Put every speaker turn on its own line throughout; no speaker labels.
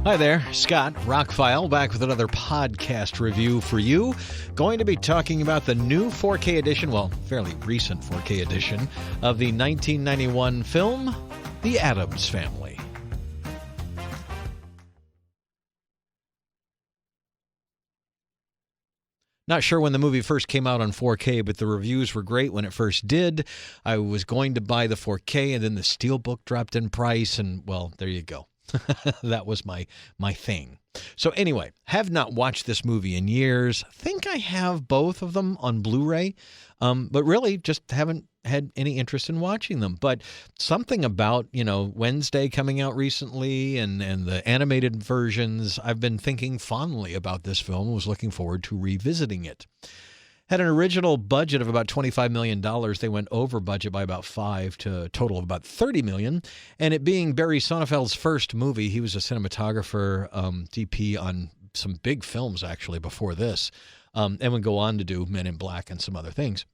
Hi there, Scott, ROCKFILE, back with another podcast review for you. Going to be talking about the new 4K edition, well, fairly recent 4K edition, of the 1991 film, The Addams Family. Not sure when the movie first came out on 4K, but the reviews were great when it first did. I was going to buy the 4K, and then the Steelbook dropped in price, and, well, there you go. That was my thing. So anyway, have not watched this movie in years. Think I have both of them on Blu-ray, but really just haven't had any interest in watching them. But something about, Wednesday coming out recently and the animated versions, I've been thinking fondly about this film and was looking forward to revisiting it. Had an original budget of about $25 million. They went over budget by about $5 to a total of about $30 million. And it being Barry Sonnenfeld's first movie, he was a cinematographer, DP on some big films actually before this, and would go on to do Men in Black and some other things.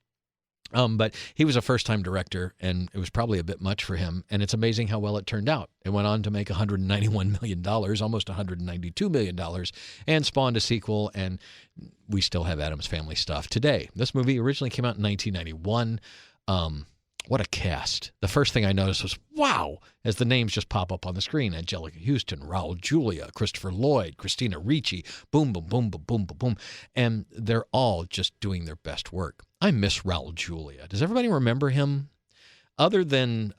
But he was a first-time director, and it was probably a bit much for him. And it's amazing how well it turned out. It went on to make $191 million, almost $192 million, and spawned a sequel, and we still have Addams Family stuff today. This movie originally came out in 1991. What a cast. The first thing I noticed was, wow, as the names just pop up on the screen. Angelica Houston, Raul Julia, Christopher Lloyd, Christina Ricci, boom, boom, boom, boom, boom, boom, boom. And they're all just doing their best work. I miss Raul Julia. Does everybody remember him? Other than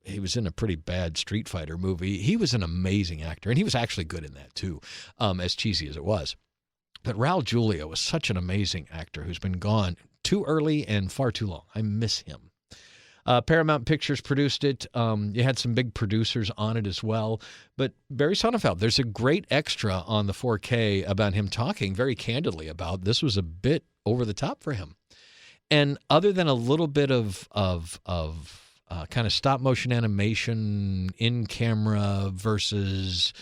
he was in a pretty bad Street Fighter movie, he was an amazing actor, and he was actually good in that too, as cheesy as it was. But Raul Julia was such an amazing actor who's been gone too early and far too long. I miss him. Paramount Pictures produced it. You had some big producers on it as well. But Barry Sonnenfeld, there's a great extra on the 4K about him talking very candidly about this was a bit over the top for him. And other than a little bit of kind of stop motion animation in camera versus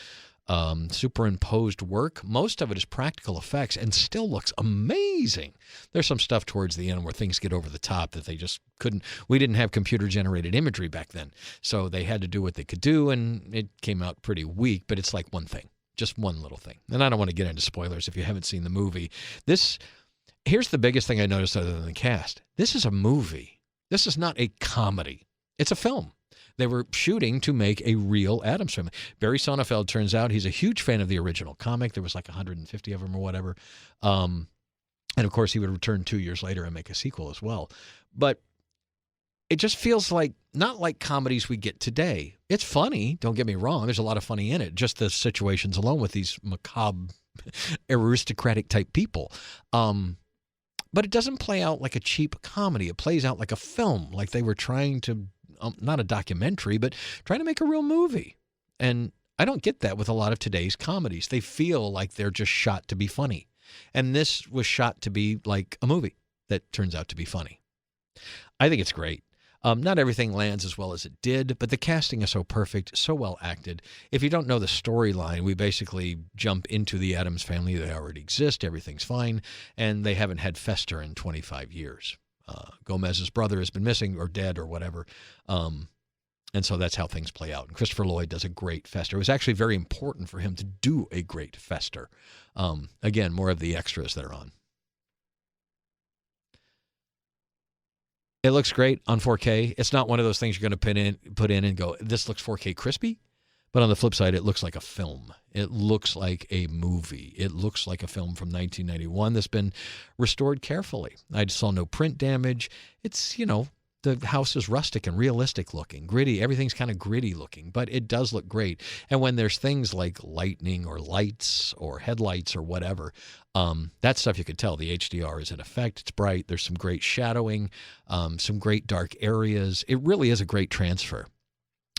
superimposed work, most of it is practical effects and still looks amazing. There's some stuff towards the end where things get over the top that they just couldn't. We didn't have computer generated imagery back then, so they had to do what they could do, and it came out pretty weak. But it's like one thing, just one little thing. And I don't want to get into spoilers if you haven't seen the movie. Here's the biggest thing I noticed other than the cast. This is a movie. This is not a comedy. It's a film. They were shooting to make a real Addams Family. Barry Sonnenfeld, turns out, he's a huge fan of the original comic. There was like 150 of them or whatever. And, of course, he would return 2 years later and make a sequel as well. But it just feels like not like comedies we get today. It's funny. Don't get me wrong. There's a lot of funny in it. Just the situations alone with these macabre, aristocratic type people. But it doesn't play out like a cheap comedy. It plays out like a film, like they were trying to, not a documentary, but trying to make a real movie. And I don't get that with a lot of today's comedies. They feel like they're just shot to be funny. And this was shot to be like a movie that turns out to be funny. I think it's great. Not everything lands as well as it did, but the casting is so perfect, so well acted. If you don't know the storyline, we basically jump into the Addams Family. They already exist. Everything's fine. And they haven't had Fester in 25 years. Gomez's brother has been missing or dead or whatever. And so that's how things play out. And Christopher Lloyd does a great Fester. It was actually very important for him to do a great Fester. Again, more of the extras that are on. It looks great on 4K. It's not one of those things you're going to put in and go, this looks 4K crispy. But on the flip side, it looks like a film. It looks like a movie. It looks like a film from 1991 that's been restored carefully. I saw no print damage. It's, the house is rustic and realistic looking, gritty. Everything's kind of gritty looking, but it does look great. And when there's things like lightning or lights or headlights or whatever, that stuff you could tell. The HDR is in effect. It's bright. There's some great shadowing, some great dark areas. It really is a great transfer.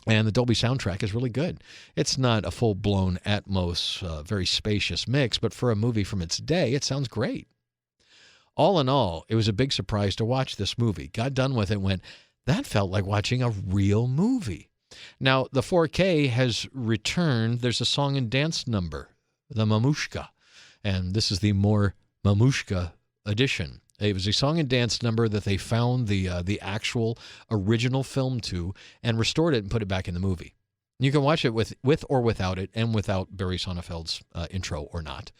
And the Dolby soundtrack is really good. It's not a full-blown Atmos, very spacious mix, but for a movie from its day, it sounds great. All in all, it was a big surprise to watch this movie. Got done with it and went, that felt like watching a real movie. Now, the 4K has returned. There's a song and dance number, the Mamushka, and this is the more Mamushka edition. It was a song and dance number that they found the actual original film to and restored it and put it back in the movie. You can watch it with or without it, and without Barry Sonnenfeld's intro or not.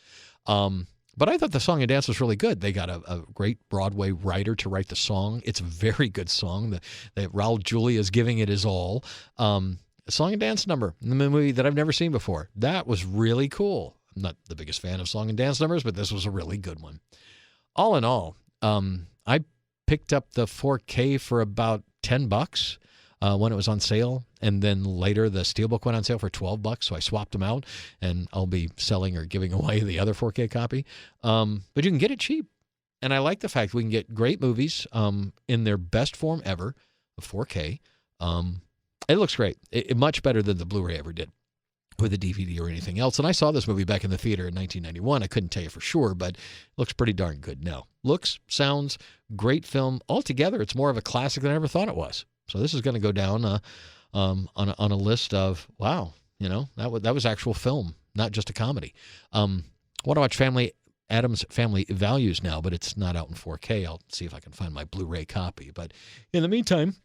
But I thought the song and dance was really good. They got a great Broadway writer to write the song. It's a very good song. Raul Julia is giving it his all. A song and dance number in the movie that I've never seen before. That was really cool. I'm not the biggest fan of song and dance numbers, but this was a really good one. All in all, I picked up the 4K for about $10 when it was on sale, and then later the Steelbook went on sale for $12, so I swapped them out, and I'll be selling or giving away the other 4K copy. But you can get it cheap, and I like the fact we can get great movies in their best form ever, the 4K. It looks great. Much better than the Blu-ray ever did with a DVD or anything else. And I saw this movie back in the theater in 1991. I couldn't tell you for sure, but it looks pretty darn good now. Looks, sounds, great film. Altogether, it's more of a classic than I ever thought it was. So this is going to go down on a list of, wow, that was actual film, not just a comedy. I want to watch Addams Family Values now, but it's not out in 4K. I'll see if I can find my Blu-ray copy. But in the meantime,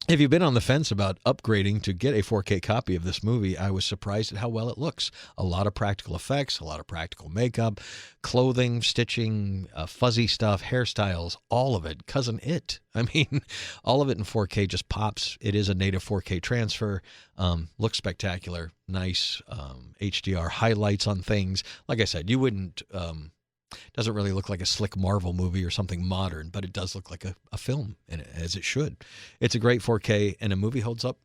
if you've been on the fence about upgrading to get a 4K copy of this movie, I was surprised at how well it looks. A lot of practical effects, a lot of practical makeup, clothing, stitching, fuzzy stuff, hairstyles, all of it. Cousin It. I mean, all of it in 4K just pops. It is a native 4K transfer. Looks spectacular. Nice HDR highlights on things. Like I said, you wouldn't... doesn't really look like a slick Marvel movie or something modern, but it does look like a film, and as it should. It's a great 4K, and a movie holds up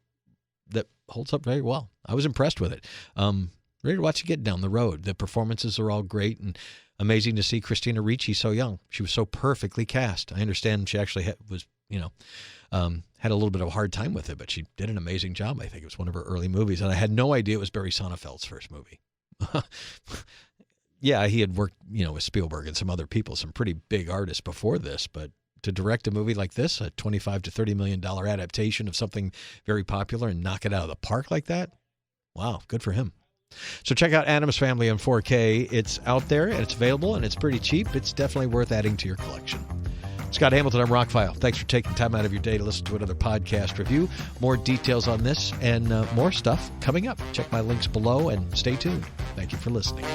very well. I was impressed with it. Ready to watch it get down the road. The performances are all great, and amazing to see Christina Ricci so young. She was so perfectly cast. I understand she actually had a little bit of a hard time with it, but she did an amazing job. I think it was one of her early movies, and I had no idea it was Barry Sonnenfeld's first movie. Yeah, he had worked, with Spielberg and some other people, some pretty big artists before this, but to direct a movie like this, a $25 to $30 million adaptation of something very popular and knock it out of the park like that, wow, good for him. So check out Addams Family in 4K. It's out there, and it's available, and it's pretty cheap. It's definitely worth adding to your collection. Scott Hamilton, I'm ROCKFILE. Thanks for taking time out of your day to listen to another podcast review. More details on this and more stuff coming up. Check my links below and stay tuned. Thank you for listening.